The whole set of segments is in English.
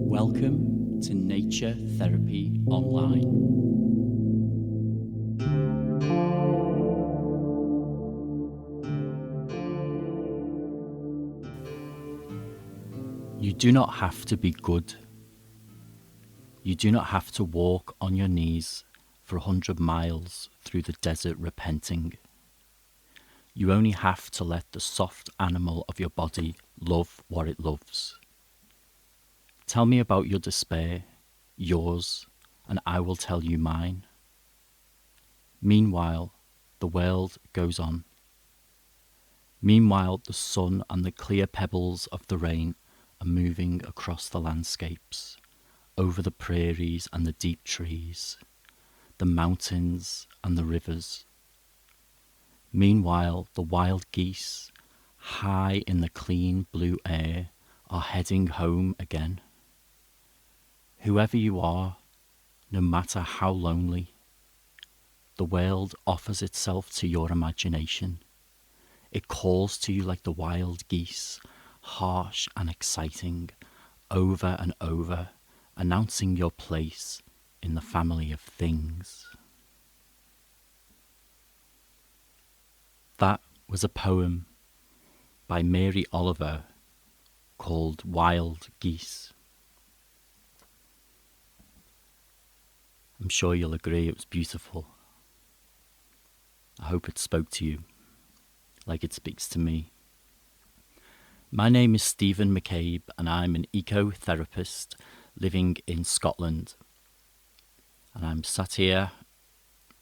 Welcome to Nature Therapy Online. You do not have to be good. You do not have to walk on your knees for 100 miles through the desert repenting. You only have to let the soft animal of your body love what it loves. Tell me about your despair, yours, and I will tell you mine. Meanwhile, the world goes on. Meanwhile, the sun and the clear pebbles of the rain are moving across the landscapes, over the prairies and the deep trees, the mountains and the rivers. Meanwhile, the wild geese, high in the clean blue air, are heading home again. Whoever you are, no matter how lonely, the world offers itself to your imagination. It calls to you like the wild geese, harsh and exciting, over and over, announcing your place in the family of things. That was a poem by Mary Oliver called Wild Geese. I'm sure you'll agree it was beautiful. I hope it spoke to you like it speaks to me. My name is Stephen McCabe and I'm an ecotherapist living in Scotland. And I'm sat here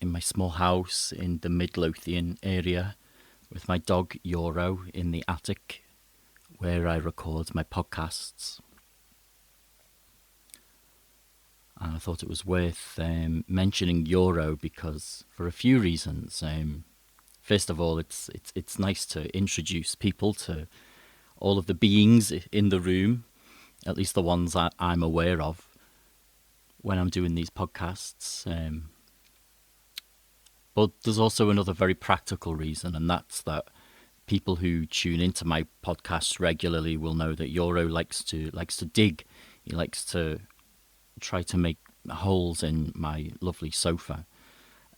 in my small house in the Midlothian area with my dog Euro in the attic where I record my podcasts. And I thought it was worth mentioning Euro because for a few reasons. First of all, it's nice to introduce people to all of the beings in the room, at least the ones that I'm aware of when I'm doing these podcasts. But there's also another very practical reason, and that's that people who tune into my podcasts regularly will know that Euro likes to dig. He likes to try to make holes in my lovely sofa.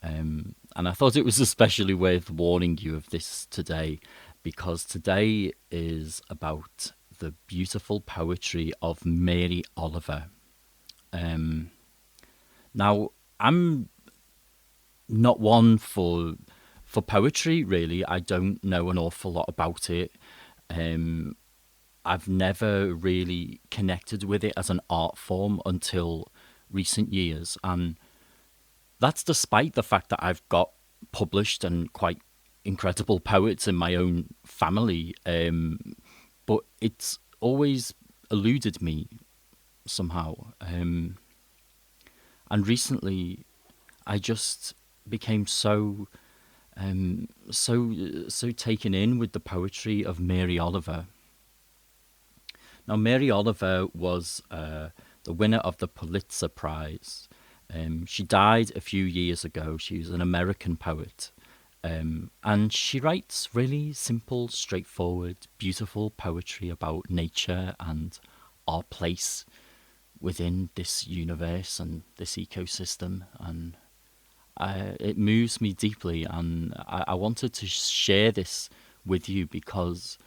And I thought it was especially worth warning you of this today, because today is about the beautiful poetry of Mary Oliver. Now, I'm not one for poetry, really. I don't know an awful lot about it. I've never really connected with it as an art form until recent years. And that's despite the fact that I've got published and quite incredible poets in my own family. But it's always eluded me somehow. And recently I just became so taken in with the poetry of Mary Oliver. Now, Mary Oliver was the winner of the Pulitzer Prize. She died a few years ago. She was an American poet. And she writes really simple, straightforward, beautiful poetry about nature and our place within this universe and this ecosystem. And it moves me deeply. And I wanted to share this with you because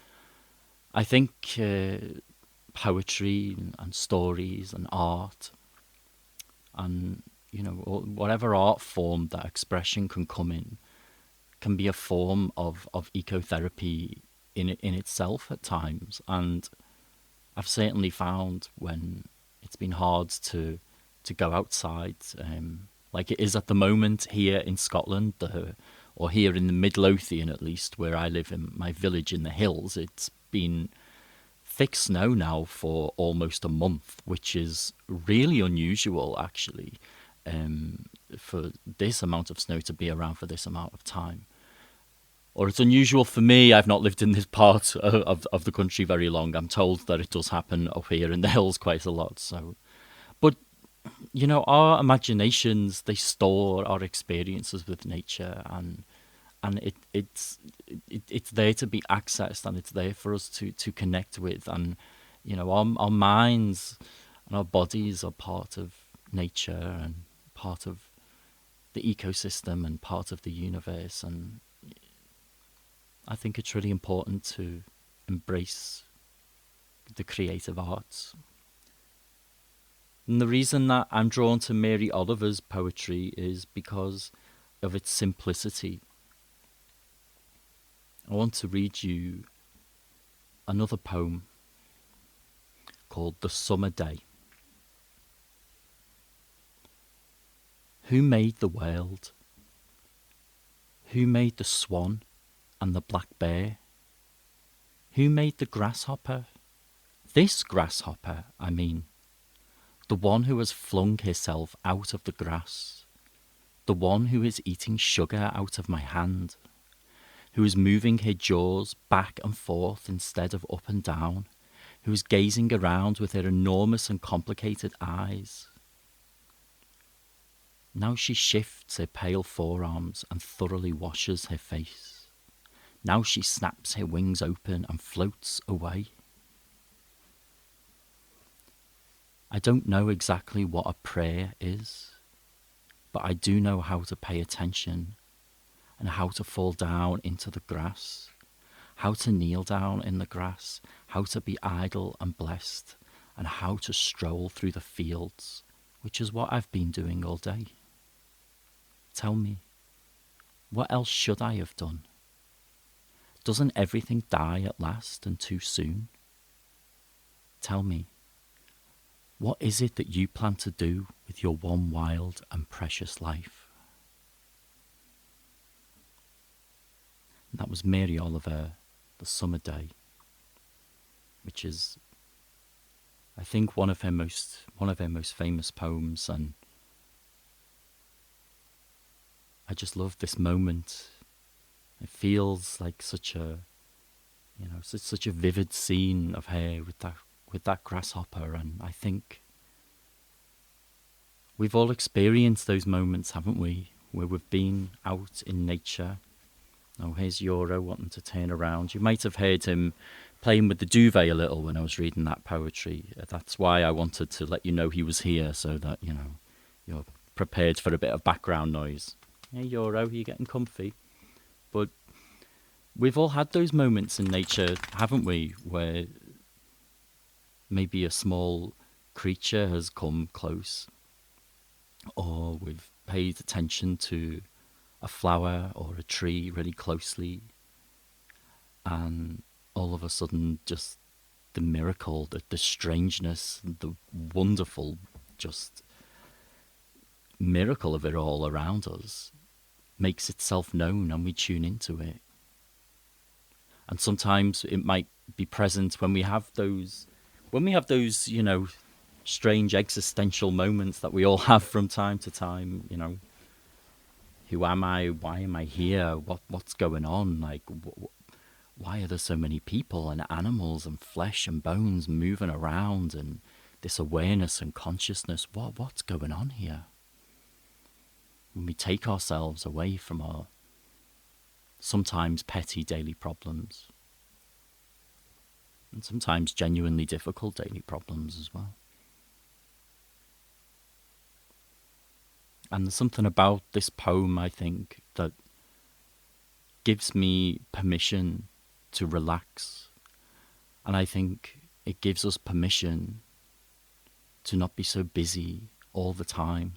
I think poetry and stories and art and, you know, whatever art form that expression can come in can be a form of ecotherapy in itself at times. And I've certainly found when it's been hard to go outside, like it is at the moment here in Scotland, or here in the Midlothian at least, where I live in my village in the hills. It's been thick snow now for almost a month, which is really unusual actually, for this amount of snow to be around for this amount of time. Or it's unusual for me. I've not lived in this part of the country very long. I'm told that it does happen up here in the hills quite a lot. So, but you know, our imaginations, they store our experiences with nature, and and it's there to be accessed, and it's there for us to connect with. And our minds and our bodies are part of nature and part of the ecosystem and part of the universe. And I think it's really important to embrace the creative arts. And the reason that I'm drawn to Mary Oliver's poetry is because of its simplicity. I want to read you another poem called The Summer Day. Who made the world? Who made the swan and the black bear? Who made the grasshopper? This grasshopper, I mean. The one who has flung herself out of the grass. The one who is eating sugar out of my hand. Who is moving her jaws back and forth instead of up and down. Who is gazing around with her enormous and complicated eyes. Now she shifts her pale forearms and thoroughly washes her face. Now she snaps her wings open and floats away. I don't know exactly what a prayer is, but I do know how to pay attention and how to fall down into the grass, how to kneel down in the grass, how to be idle and blessed, and how to stroll through the fields, which is what I've been doing all day. Tell me, what else should I have done? Doesn't everything die at last and too soon? Tell me, what is it that you plan to do with your one wild and precious life? And that was Mary Oliver, The Summer Day, which is, I think, one of her most famous poems. And I just love this moment. It feels like such a vivid scene of her with that grasshopper. And I think we've all experienced those moments, haven't we, where we've been out in nature. Oh, here's Euro wanting to turn around. You might have heard him playing with the duvet a little when I was reading that poetry. That's why I wanted to let you know he was here, so that you're prepared for a bit of background noise. Hey Euro, you getting comfy? But we've all had those moments in nature, haven't we, where maybe a small creature has come close, or we've paid attention to a flower or a tree really closely, and all of a sudden just the miracle, the strangeness, the wonderful just miracle of it all around us makes itself known, and we tune into it. And sometimes it might be present when we have those strange existential moments that we all have from time to time. Who am I? Why am I here? What's going on? Like, why are there so many people and animals and flesh and bones moving around, and this awareness and consciousness? What's going on here? When we take ourselves away from our sometimes petty daily problems, and sometimes genuinely difficult daily problems as well. And there's something about this poem, I think, that gives me permission to relax. And I think it gives us permission to not be so busy all the time.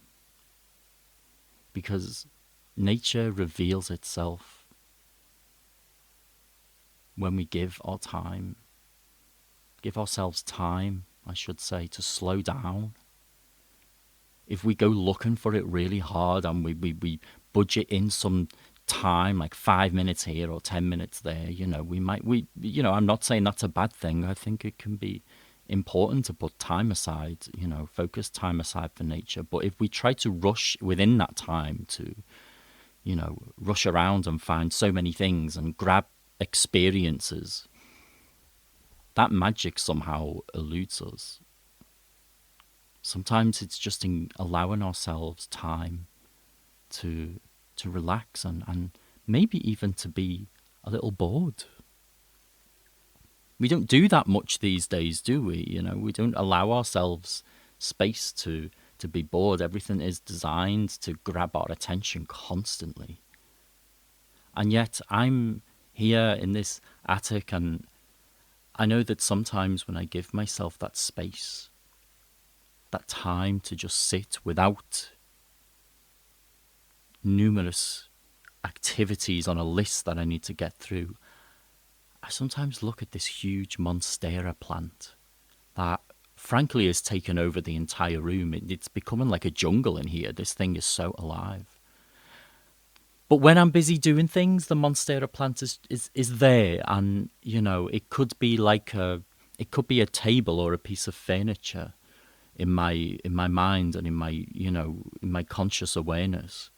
Because nature reveals itself when we give ourselves time, I should say, to slow down. If we go looking for it really hard, and we budget in some time, like 5 minutes here or 10 minutes there, I'm not saying that's a bad thing. I think it can be important to put time aside, focus time aside for nature. But if we try to rush within that time to, rush around and find so many things and grab experiences, that magic somehow eludes us. Sometimes it's just in allowing ourselves time to relax and maybe even to be a little bored. We don't do that much these days, do we? We don't allow ourselves space to be bored. Everything is designed to grab our attention constantly. And yet I'm here in this attic, and I know that sometimes when I give myself that space, that time to just sit without numerous activities on a list that I need to get through, I sometimes look at this huge monstera plant that frankly has taken over the entire room. It's becoming like a jungle in here. This thing is so alive. But when I'm busy doing things, the monstera plant is there, and it could be a table or a piece of furniture in my mind and in my conscious awareness.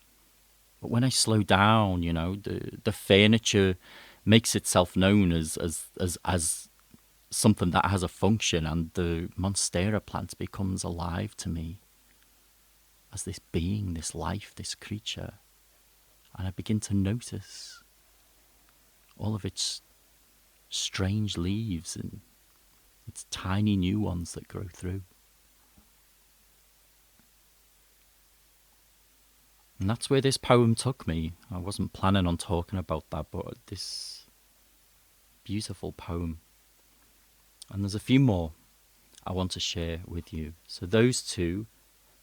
But when I slow down, the furniture makes itself known as something that has a function, and the monstera plant becomes alive to me as this being, this life, this creature. And I begin to notice all of its strange leaves and its tiny new ones that grow through. And that's where this poem took me. I wasn't planning on talking about that, but this beautiful poem. And there's a few more I want to share with you. So those two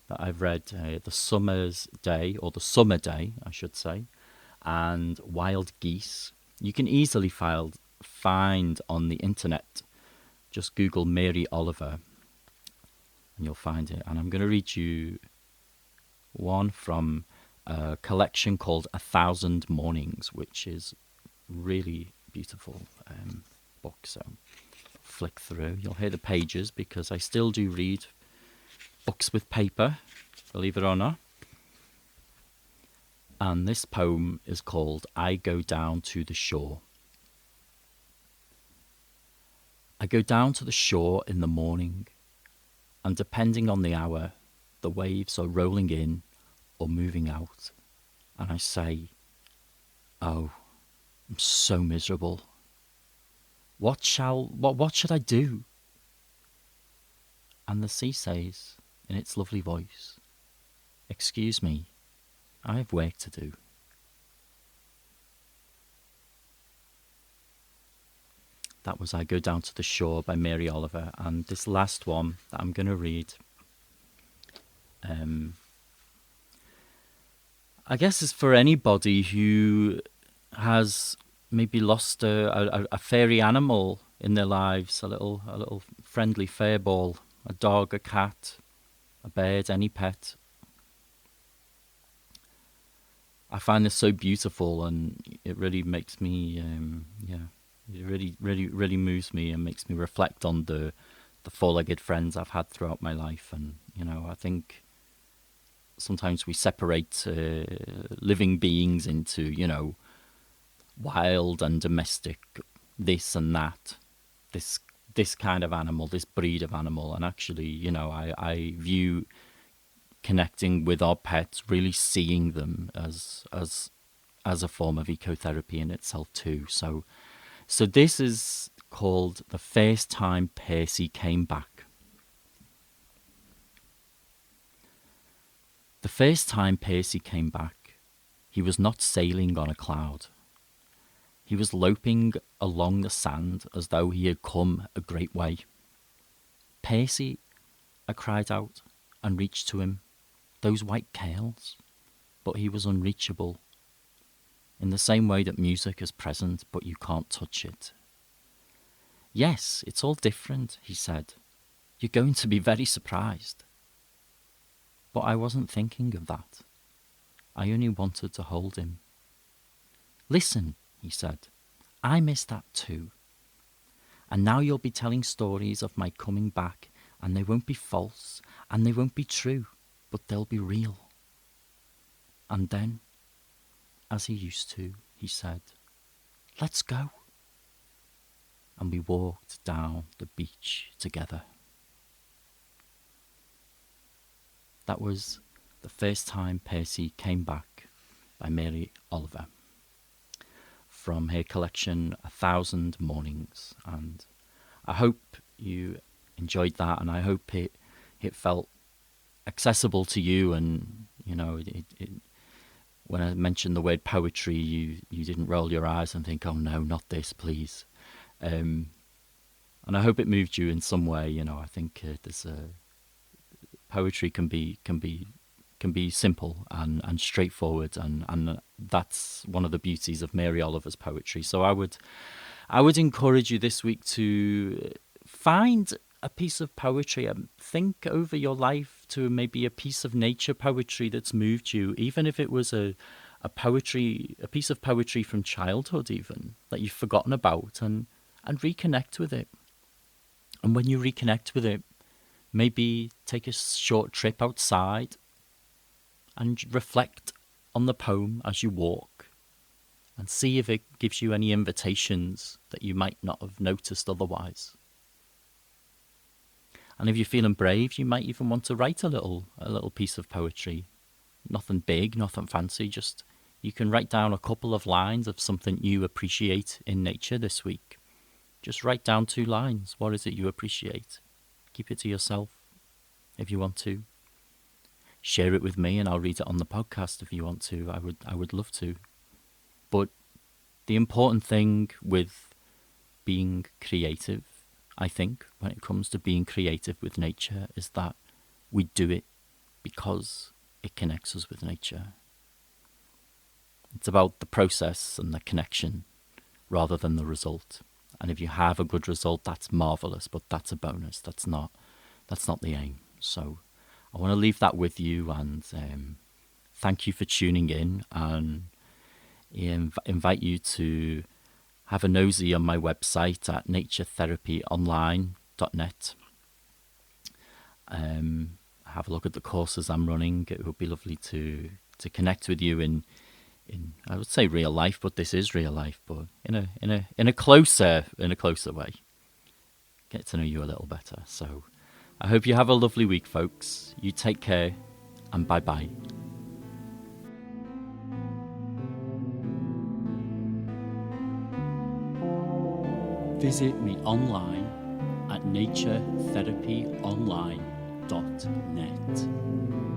that I've read, The Summer's Day, or The Summer Day, I should say, and Wild Geese, you can easily find on the internet. Just Google Mary Oliver and you'll find it. And I'm going to read you one from a collection called 1,000 Mornings, which is really beautiful book. So flick through. You'll hear the pages because I still do read books with paper, believe it or not. And this poem is called I Go Down to the Shore. I go down to the shore in the morning, and depending on the hour, the waves are rolling in or moving out. And I say, oh, I'm so miserable. What should I do? And the sea says, in its lovely voice, excuse me, I have work to do. That was I Go Down to the Shore by Mary Oliver. And this last one that I'm going to read, I guess is for anybody who has maybe lost a fairy animal in their lives, a little friendly fur ball, a dog, a cat, a bird, any pet. I find this so beautiful, and it really makes me, it really moves me and makes me reflect on the four-legged friends I've had throughout my life. And I think sometimes we separate living beings into wild and domestic, this and that, this kind of animal, this breed of animal. And actually, I view connecting with our pets, really seeing them as a form of ecotherapy in itself too. So this is called The First Time Percy Came Back. The first time Percy came back, he was not sailing on a cloud. He was loping along the sand as though he had come a great way. Percy, I cried out and reached to him, those white curls, but he was unreachable. In the same way that music is present, but you can't touch it. Yes, it's all different, he said. You're going to be very surprised. But I wasn't thinking of that. I only wanted to hold him. Listen, he said, I miss that too. And now you'll be telling stories of my coming back, and they won't be false, and they won't be true, but they'll be real. And then, as he used to, he said, let's go. And we walked down the beach together. That was The First Time Percy Came Back by Mary Oliver. from her collection, 1,000 Mornings. And I hope you enjoyed that, and I hope it felt accessible to you. And when I mentioned the word poetry, you didn't roll your eyes and think, "Oh no, not this, please." And I hope it moved you in some way. I think there's poetry can be simple and straightforward, and that's one of the beauties of Mary Oliver's poetry. So I would encourage you this week to find a piece of poetry and think over your life to maybe a piece of nature poetry that's moved you, even if it was a piece of poetry from childhood, even that you've forgotten about, and reconnect with it. And when you reconnect with it, maybe take a short trip outside and reflect on the poem as you walk, and see if it gives you any invitations that you might not have noticed otherwise. And if you're feeling brave, you might even want to write a little piece of poetry. Nothing big, nothing fancy, just you can write down a couple of lines of something you appreciate in nature this week. Just write down 2 lines. What is it you appreciate? Keep it to yourself if you want to. Share it with me and I'll read it on the podcast if you want to. I would love to. But the important thing with being creative, I think, when it comes to being creative with nature, is that we do it because it connects us with nature. It's about the process and the connection rather than the result. And if you have a good result, that's marvelous, but that's a bonus. That's not the aim. So I want to leave that with you, and thank you for tuning in, and invite you to have a nosy on my website at naturetherapyonline.net. Have a look at the courses I'm running. It would be lovely to connect with you in I would say real life, but this is real life, but in a closer way. Get to know you a little better. So I hope you have a lovely week, folks. You take care, and bye-bye. Visit me online at naturetherapyonline.net.